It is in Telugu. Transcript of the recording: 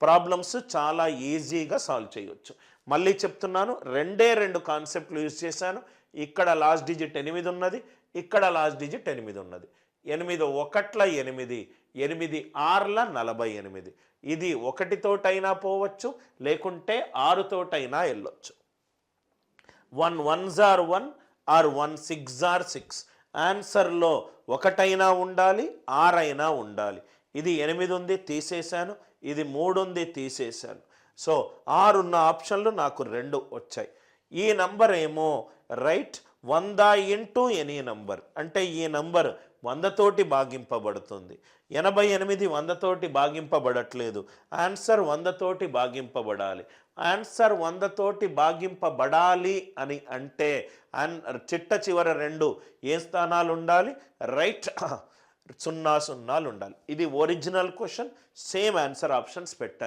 ప్రాబ్లమ్స్ చాలా ఈజీగా సాల్వ్ చేయొచ్చు. మళ్ళీ చెప్తున్నాను, రెండు కాన్సెప్ట్లు యూజ్ చేశాను. ఇక్కడ లాస్ట్ డిజిట్ 8 ఉన్నది, ఇక్కడ లాస్ట్ డిజిట్ 8 ఉన్నది. 8 ఒకట్ల 8, 8 ఆర్ల 48. ఇది 1 తోటైనా పోవచ్చు, లేకుంటే 6 తోటైనా వెళ్ళొచ్చు. 1 1s are 1 are 1 6s are 6. ఆన్సర్లో 1 అయినా ఉండాలి, 6 అయినా ఉండాలి. ఇది 8 ఉంది, తీసేశాను. ఇది 3 ఉంది, తీసేశాను. సో 6 ఉన్న ఆప్షన్లు నాకు 2 వచ్చాయి. ఈ నంబర్ ఏమో రైట్ 100 ఇంటూ ఎనీ నంబర్, అంటే ఈ నంబర్ 100 తోటి భాగింపబడుతుంది. 88 100 తోటి భాగింపబడట్లేదు. ఆన్సర్ 100 తోటి భాగింపబడాలి. ఆన్సర్ 100 తోటి భాగింపబడాలి అని అంటే చిట్ట చివర 2 ఏ స్థానాలు ఉండాలి? రైట్ 0 0 ఉండాలి. ఇది original question, same answer options పెట్టాను.